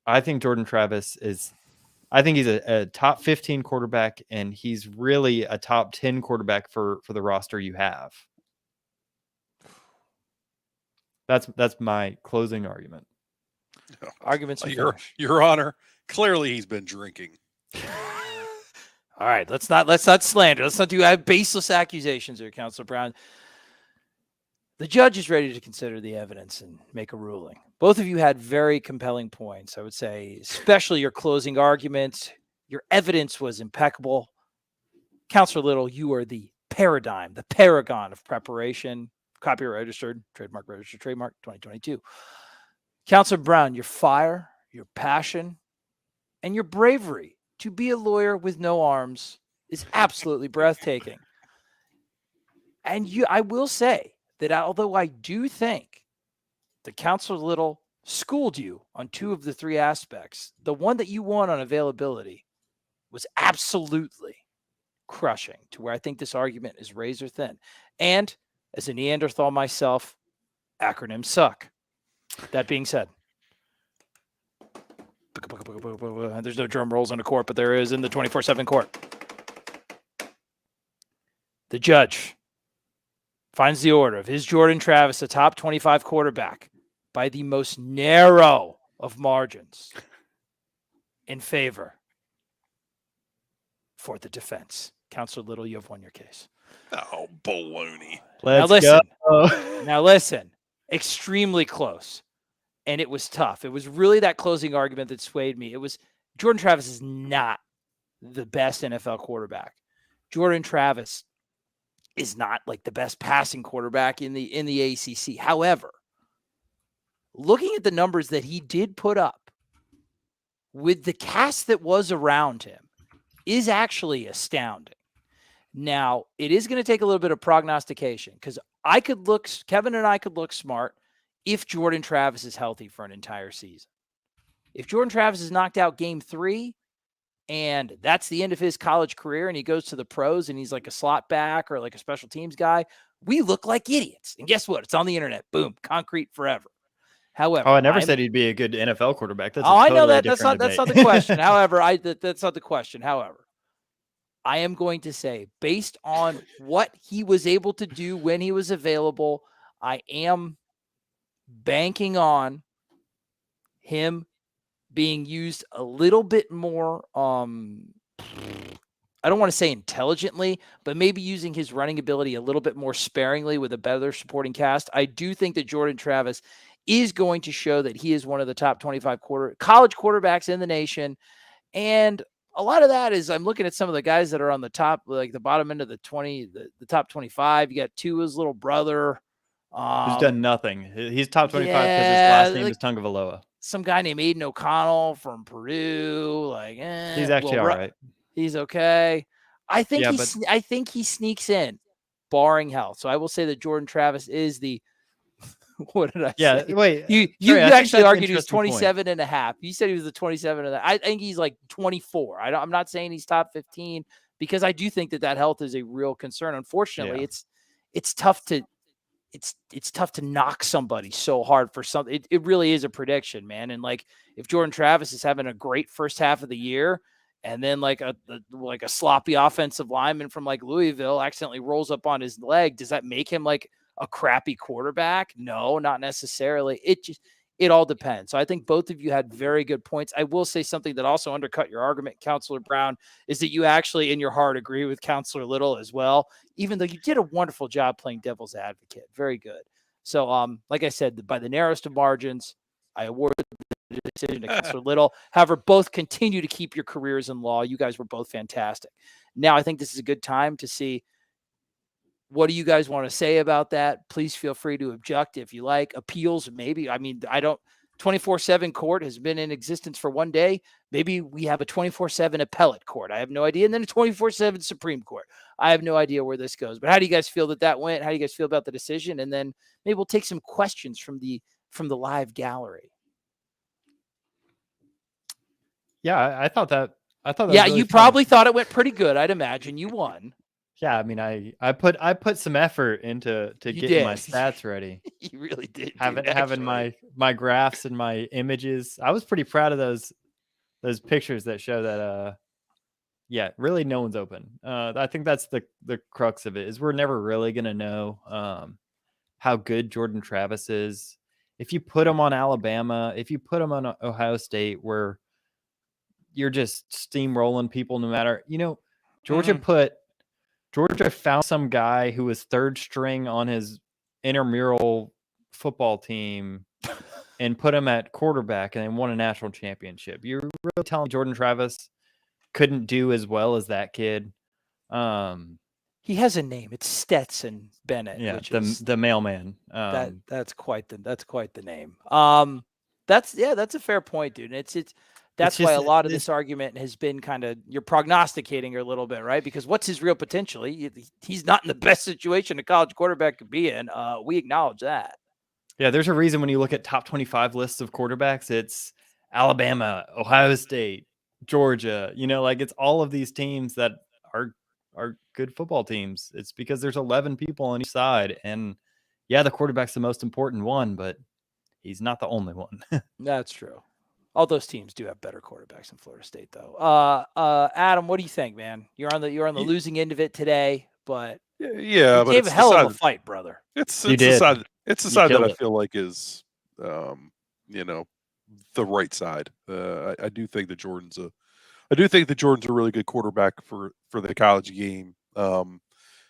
I think Jordan Travis he's a top 15 quarterback, and he's really a top 10 quarterback for the roster you have. That's my closing argument. Arguments are Your finished. Your Honor, clearly he's been drinking. All right, let's not slander. Let's not do baseless accusations here, Counselor Brown. The judge is ready to consider the evidence and make a ruling. Both of you had very compelling points, I would say, especially your closing arguments. Your evidence was impeccable. Counselor Little, you are the paradigm, the paragon of preparation, copyright registered, trademark registered, trademark 2022. Counselor Brown, your fire, your passion, and your bravery to be a lawyer with no arms is absolutely breathtaking. And I will say that although I do think that Counselor Little schooled you on 2 of the 3 aspects, the one that you won on availability was absolutely crushing, to where I think this argument is razor thin. And as a Neanderthal myself, acronyms suck. That being said, there's no drum rolls in the court, but there is in the 24/7 court. The judge finds the order of his Jordan Travis a top 25 quarterback by the most narrow of margins in favor for the defense. Counselor Little, you have won your case. Oh, baloney. Now listen, extremely close. And it was tough. It was really that closing argument that swayed me. It was Jordan Travis is not the best NFL quarterback. Jordan Travis is not like the best passing quarterback in the ACC. However, looking at the numbers that he did put up with the cast that was around him is actually astounding. Now, it is going to take a little bit of prognostication because Kevin and I could look smart if Jordan Travis is healthy for an entire season. If Jordan Travis is knocked out game 3 and that's the end of his college career and he goes to the pros and he's like a slot back or like a special teams guy, we look like idiots. And guess what? It's on the internet. Boom, concrete forever. However, I never said he'd be a good NFL quarterback. That's I know that. That's not the question. However, that's not the question. However, I am going to say, based on what he was able to do when he was available, I am banking on him being used a little bit more, I don't want to say intelligently, but maybe using his running ability a little bit more sparingly with a better supporting cast. I do think that Jordan Travis is going to show that he is one of the top 25 college quarterbacks in the nation. And a lot of that is I'm looking at some of the guys that are on the top, like the bottom end of the top 25. You got Tua's little brother. Who's done nothing. He's top 25 because his last name is Tungavaloa. Some guy named Aiden O'Connell from Purdue. He's actually all right. He's okay. I think he sneaks in, barring health. So I will say that Jordan Travis is the what did I say? Wait. You actually argued he was 27 and a half. You said he was the 27 and a half. I think he's like 24. I'm not saying he's top 15 because I do think that health is a real concern. Unfortunately, it's tough to knock somebody so hard for something. It really is a prediction, man. And like if Jordan Travis is having a great first half of the year and then like a sloppy offensive lineman from like Louisville accidentally rolls up on his leg, does that make him like a crappy quarterback? No, not necessarily. It all depends. So I think both of you had very good points. I will say something that also undercut your argument, Counselor Brown, is that you actually in your heart agree with Counselor Little as well, even though you did a wonderful job playing devil's advocate. Very good. So like I said, by the narrowest of margins, I award the decision to Counselor Little. However, both continue to keep your careers in law. You guys were both fantastic. Now I think this is a good time to see what do you guys want to say about that? Please feel free to object if you like. Appeals, maybe. I mean, 24/7 court has been in existence for one day. Maybe we have a 24/7 appellate court. I have no idea. And then a 24/7 Supreme Court. I have no idea where this goes. But how do you guys feel that went? How do you guys feel about the decision? And then maybe we'll take some questions from the live gallery. Yeah, I thought that. Yeah, really you probably thought it went pretty good. I'd imagine you won. Yeah, I mean, I put some effort into getting my stats ready. You really did. Having my graphs and my images. I was pretty proud of those pictures that show that. Really, no one's open. I think that's the crux of it is we're never really gonna know how good Jordan Travis is if you put him on Alabama, if you put him on Ohio State, where you're just steamrolling people no matter, Georgia found some guy who was third string on his intramural football team and put him at quarterback, and they won a national championship. You're really telling Jordan Travis couldn't do as well as that kid? He has a name. It's Stetson Bennett. Yeah, which is the mailman. That's quite the name. That's a fair point, dude. That's why a lot of this argument has been kind of, you're prognosticating a little bit, right? Because what's his real potential? He's not in the best situation a college quarterback could be in. We acknowledge that. Yeah, there's a reason when you look at top 25 lists of quarterbacks, it's Alabama, Ohio State, Georgia. It's all of these teams that are good football teams. It's because there's 11 people on each side, and yeah, the quarterback's the most important one, but he's not the only one. That's true. All those teams do have better quarterbacks than Florida State, though. Adam, what do you think, man? You're on the losing end of it today, but yeah, but gave a hell of a fight, brother. It's the side that I feel like is, the right side. I do think that Jordan's a really good quarterback for the college game.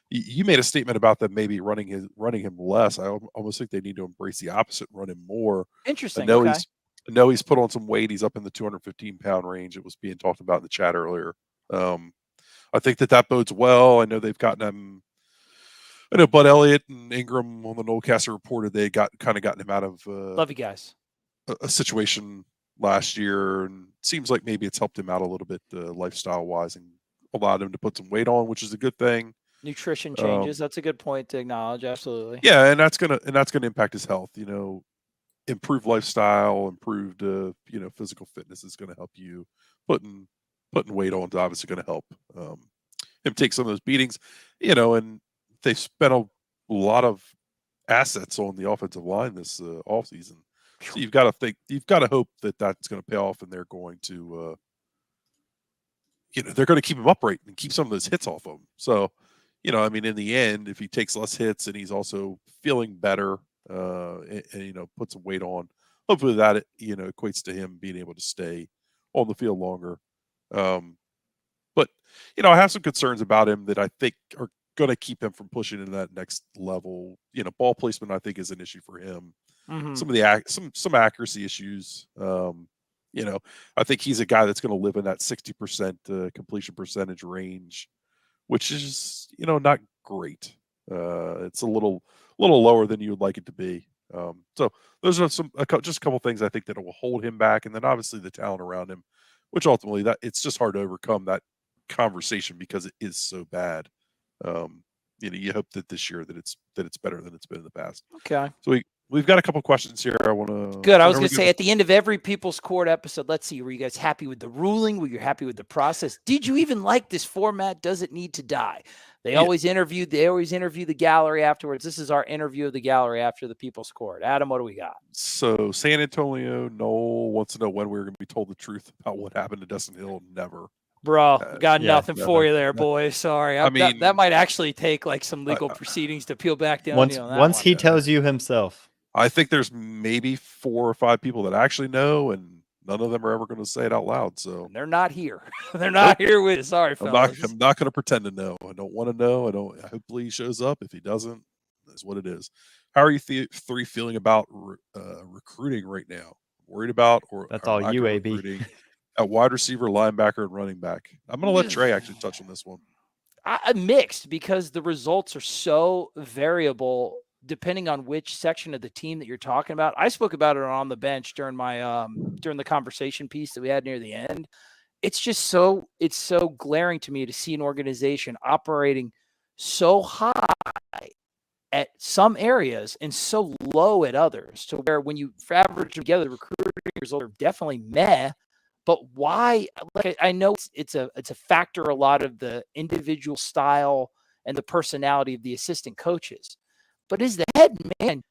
You made a statement about them maybe running him less. I almost think they need to embrace the opposite and run him more. Interesting. I know he's put on some weight. He's up in the 215-pound range. It was being talked about in the chat earlier. I think that bodes well. I know they've gotten him. I know Bud Elliott and Ingram on the Nolecaster reported they gotten him out of love you guys a situation last year, and seems like maybe it's helped him out a little bit lifestyle wise and allowed him to put some weight on, which is a good thing. Nutrition changes. That's a good point to acknowledge. Absolutely. Yeah, and that's gonna impact his health. Improved lifestyle, improved physical fitness is going to help you. Putting weight on is obviously going to help him take some of those beatings. And they've spent a lot of assets on the offensive line this offseason. So you've got to hope that that's going to pay off, and they're going to keep him upright and keep some of those hits off of him. So, in the end, if he takes less hits and he's also feeling better, and put some weight on, hopefully that equates to him being able to stay on the field longer. But I have some concerns about him that I think are going to keep him from pushing into that next level. Ball placement I think is an issue for him. Mm-hmm. Some of the some accuracy issues. I think he's a guy that's going to live in that 60% completion percentage range, which is not great. It's a little lower than you would like it to be. So those are just a couple things I think that will hold him back, and then obviously the talent around him, which ultimately that it's just hard to overcome that conversation because it is so bad. You hope that this year that it's better than it's been in the past. Okay. So we've got a couple questions here. I want to. Good. I was going to say at the end of every People's Court episode, let's see, were you guys happy with the ruling? Were you happy with the process? Did you even like this format? Does it need to die? They always interview the gallery afterwards. This is our interview of the gallery after the People's Court. Adam, what do we got? So San Antonio Noel wants to know when we're going to be told the truth about what happened to Dustin Hill. Never. Bro, got nothing for you there, boys. Sorry. That might actually take like some legal proceedings to peel back the onion on that once one. He tells you himself. I think there's maybe 4 or 5 people that actually know, and none of them are ever going to say it out loud. So and they're not here. They're not here with us. Sorry, fellas. I'm not going to pretend to know. I don't want to know. Hopefully he shows up. If he doesn't, that's what it is. How are you three feeling about recruiting right now? Worried about or that's all UAB recruiting at wide receiver, linebacker, and running back? I'm going to let Trey actually touch on this one. I'm mixed because the results are so variable depending on which section of the team that you're talking about. I spoke about it on the bench during my during the conversation piece that we had near the end. It's so glaring to me to see an organization operating so high at some areas and so low at others, to where when you average together, the recruiting results are definitely meh. But why? Like, I know it's a factor, a lot of the individual style and the personality of the assistant coaches. But as the head man,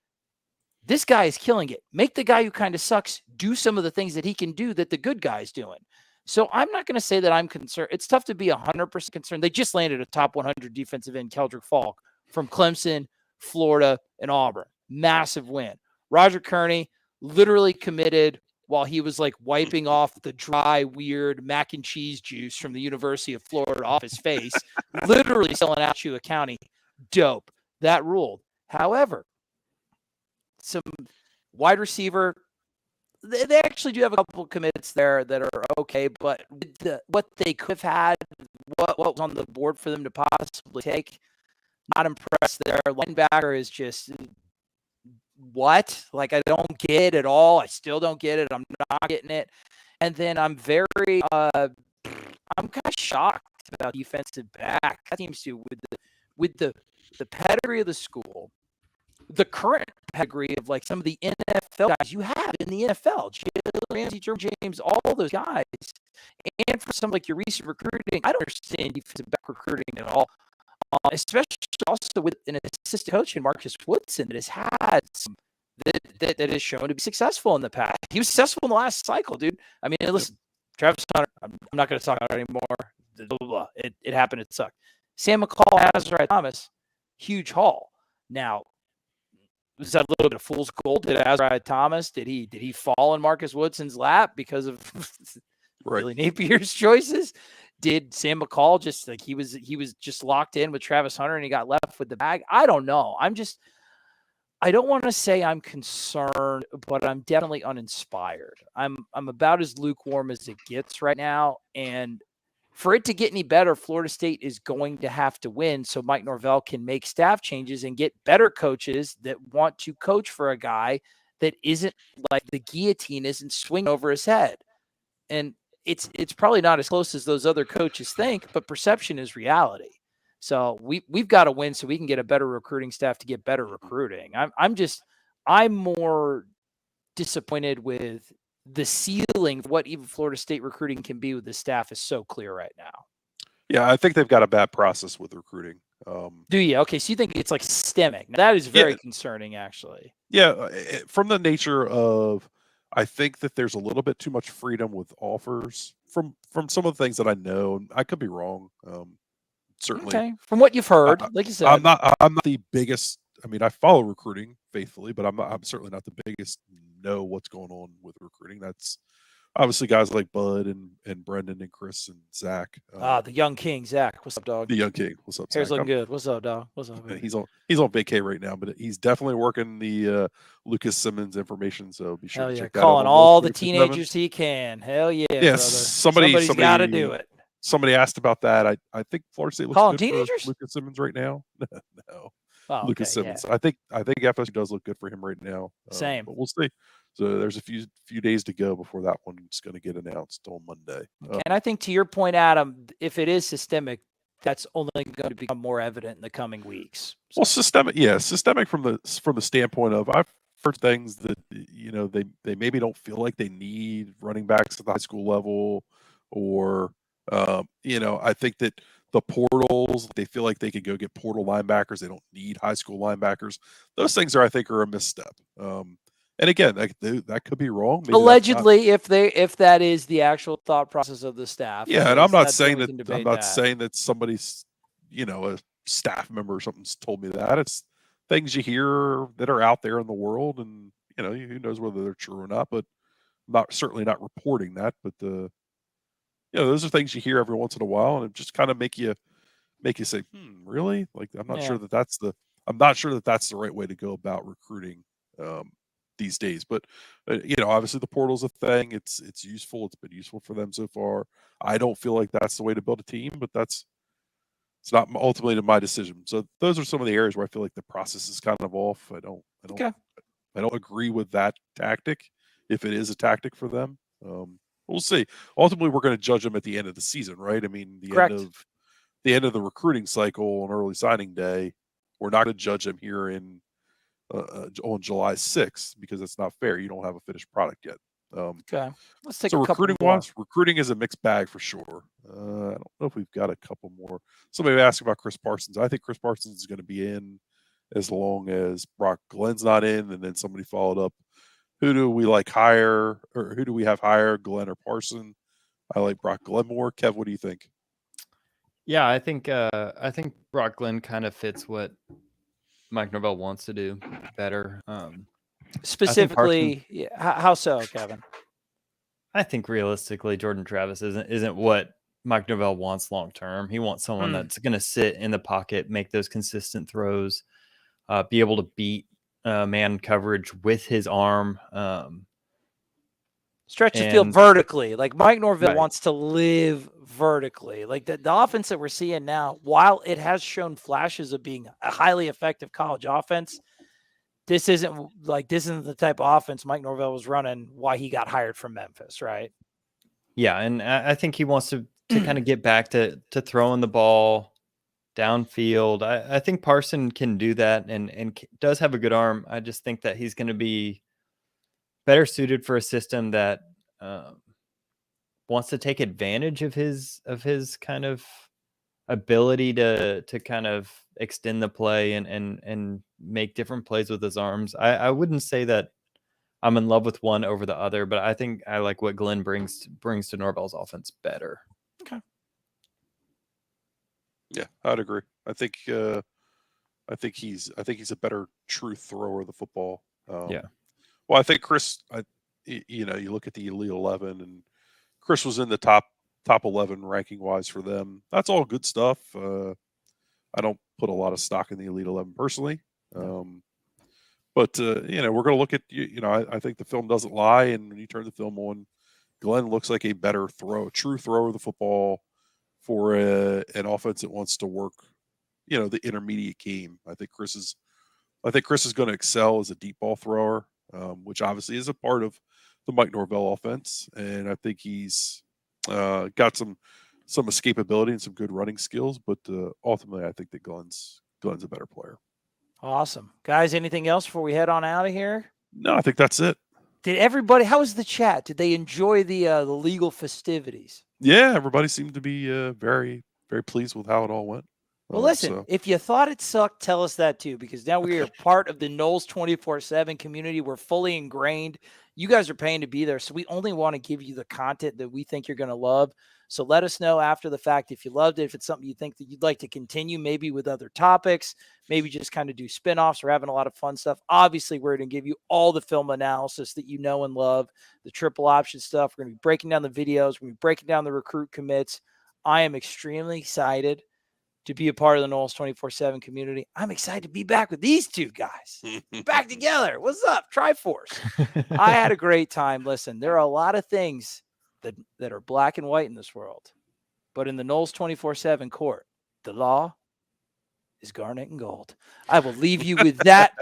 this guy is killing it. Make the guy who kind of sucks do some of the things that he can do that the good guy's doing. So I'm not going to say that I'm concerned. It's tough to be 100% concerned. They just landed a top 100 defensive end, Keldrick Falk, from Clemson, Florida, and Auburn. Massive win. Roger Kearney literally committed while he was like wiping off the dry, weird mac and cheese juice from the University of Florida off his face, literally selling Alachua County. Dope. That ruled. However, some wide receiver, they actually do have a couple commits there that are okay, but what they could have had, what was on the board for them to possibly take, not impressed there. Linebacker is just what? Like, I don't get it at all. I still don't get it. I'm not getting it. And then I'm very, I'm kind of shocked about defensive back. That seems to, with the pedigree of the school, the current pedigree of like some of the NFL guys you have in the NFL, Jalen Ramsey, Jeremy James, all those guys. And for some like your recent recruiting, I don't understand defensive back recruiting at all. Especially also with an assistant coach in Marcus Woodson that has had some that has shown to be successful in the past. He was successful in the last cycle, dude. I mean, listen, Travis Hunter, I'm not going to talk about it anymore. It happened. It sucked. Sam McCall, Azariah Thomas, huge haul. Now, was that a little bit of fool's gold? Did Azariah Thomas, did he fall in Marcus Woodson's lap because of Billy Napier's choices? Did Sam McCall just like he was just locked in with Travis Hunter and he got left with the bag? I don't know. I don't want to say I'm concerned, but I'm definitely uninspired. I'm about as lukewarm as it gets right now. And for it to get any better, Florida State is going to have to win so Mike Norvell can make staff changes and get better coaches that want to coach for a guy that isn't like the guillotine isn't swinging over his head. And it's probably not as close as those other coaches think, but perception is reality. So we've got to win so we can get a better recruiting staff to get better recruiting. I'm more disappointed with the ceiling of what even Florida State recruiting can be with the staff is so clear right now. Yeah, I think they've got a bad process with recruiting. Do you? Okay, so you think it's like systemic. Now, that is very concerning, actually. Yeah, from the nature of, I think that there's a little bit too much freedom with offers from some of the things that I know. I could be wrong. Certainly, okay. From what you've heard, like you said, I'm not the biggest. I mean, I follow recruiting faithfully, but I'm certainly not the biggest. Know what's going on with recruiting. That's obviously guys like Bud and Brendan and Chris and Zach. The young king, Zach. What's up, dog? The young king. What's up, Hair's Zach? looking good. What's up, dog? What's up? He's on vacay right now, but he's definitely working the Lucas Simmons information. So be sure to check that out. Calling all the teenagers he can. Hell yeah, yes, brother. Somebody's got to do it. Somebody asked about that. I think Florida State looks calling good teenagers? for Lucas Simmons right now. No. Oh, Lucas Simmons. Yeah. I think FSU does look good for him right now. Same. But we'll see. So there's a few days to go before that one's going to get announced on Monday. Okay. And I think to your point, Adam, if it is systemic, that's only going to become more evident in the coming weeks. So. Well, systemic from the standpoint of I've heard things that they maybe don't feel like they need running backs at the high school level, or I think that the portals, they feel like they could go get portal linebackers. They don't need high school linebackers. Those things I think are a misstep. And again, that could be wrong. Maybe allegedly, if that is the actual thought process of the staff. Yeah, and I'm not saying that somebody's, a staff member or something's told me that. It's things you hear that are out there in the world, and who knows whether they're true or not. But certainly not reporting that. But those are things you hear every once in a while, and it just kind of make you say, really? Like I'm not sure that that's the right way to go about recruiting these days. But obviously the portal's a thing. It's useful. It's been useful for them so far. I don't feel like that's the way to build a team, but it's not ultimately my decision. So those are some of the areas where I feel like the process is kind of off. I don't agree with that tactic, if it is a tactic for them. We'll see. Ultimately, we're going to judge them at the end of the season, right? I mean, the end of the recruiting cycle on early signing day. We're not going to judge them here on July 6th, because it's not fair. You don't have a finished product yet. Okay. Let's take so a couple recruiting is a mixed bag for sure. I don't know if we've got a couple more. Somebody asked about Chris Parsons. I think Chris Parsons is going to be in as long as Brock Glenn's not in. And then somebody followed up, who do we like higher, or who do we have higher, Glenn or Parson? I like Brock Glenn more. Kev, what do you think? Yeah, I think Brock Glenn kind of fits what Mike Norvell wants to do better. Specifically, how so, Kevin? I think realistically, Jordan Travis isn't what Mike Norvell wants long term. He wants someone that's going to sit in the pocket, make those consistent throws, be able to beat man coverage with his arm. Stretch the field vertically. Like Mike Norvell wants to live vertically. Like the offense that we're seeing now, while it has shown flashes of being a highly effective college offense, this isn't the type of offense Mike Norvell was running why he got hired from Memphis, right? Yeah, and I think he wants to kind of get back to throwing the ball downfield. I think Parson can do that and does have a good arm. I just think that he's going to be better suited for a system that wants to take advantage of his kind of ability to kind of extend the play and make different plays with his arms. I wouldn't say that I'm in love with one over the other, but I think I like what Glenn brings to Norvell's offense better. Okay. Yeah, I'd agree. I think he's a better true thrower of the football. Yeah. Well, I think Chris, you look at the Elite 11, and Chris was in the top 11 ranking wise for them. That's all good stuff. I don't put a lot of stock in the Elite 11 personally. But we're going to look at, I think the film doesn't lie. And when you turn the film on, Glenn looks like a better true thrower of the football for an offense that wants to work, the intermediate game. I think Chris is going to excel as a deep ball thrower, which obviously is a part of the Mike Norvell offense. And I think he's got some escapability and some good running skills. But ultimately, I think that Glenn's a better player. Awesome. Guys, anything else before we head on out of here? No, I think that's it. Did everybody, how was the chat? Did they enjoy the legal festivities? Yeah, everybody seemed to be very, very pleased with how it all went. Well, listen, if you thought it sucked, tell us that too, because now we are part of the Knowles 24/7 community. We're fully ingrained. You guys are paying to be there, so we only want to give you the content that we think you're going to love. So let us know after the fact if you loved it, if it's something you think that you'd like to continue, maybe with other topics, maybe just kind of do spinoffs. We're having a lot of fun stuff. Obviously, we're going to give you all the film analysis that you know and love, the triple option stuff. We're going to be breaking down the videos. We're going to be breaking down the recruit commits. I am extremely excited to be a part of the Knowles 24/7 community. I'm excited to be back with these two guys. Back together. What's up, Triforce? I had a great time. Listen, there are a lot of things that are black and white in this world. But in the Knowles 24/7 court, the law is garnet and gold. I will leave you with that.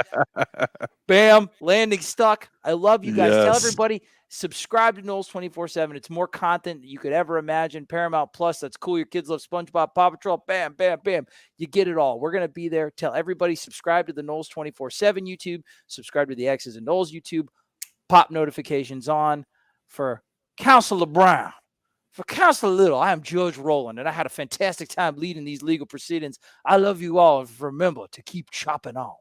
Bam, landing stuck. I love you guys. Yes. Tell everybody, subscribe to Knowles 24/7. It's more content than you could ever imagine. Paramount Plus, that's cool. Your kids love SpongeBob, Paw Patrol. Bam, bam, bam. You get it all. We're going to be there. Tell everybody, subscribe to the Knowles 24/7 YouTube. Subscribe to the X's and Knowles YouTube. Pop notifications on. For Counselor Brown, for Counselor Little, I am Judge Rowland, and I had a fantastic time leading these legal proceedings. I love you all. Remember to keep chopping on.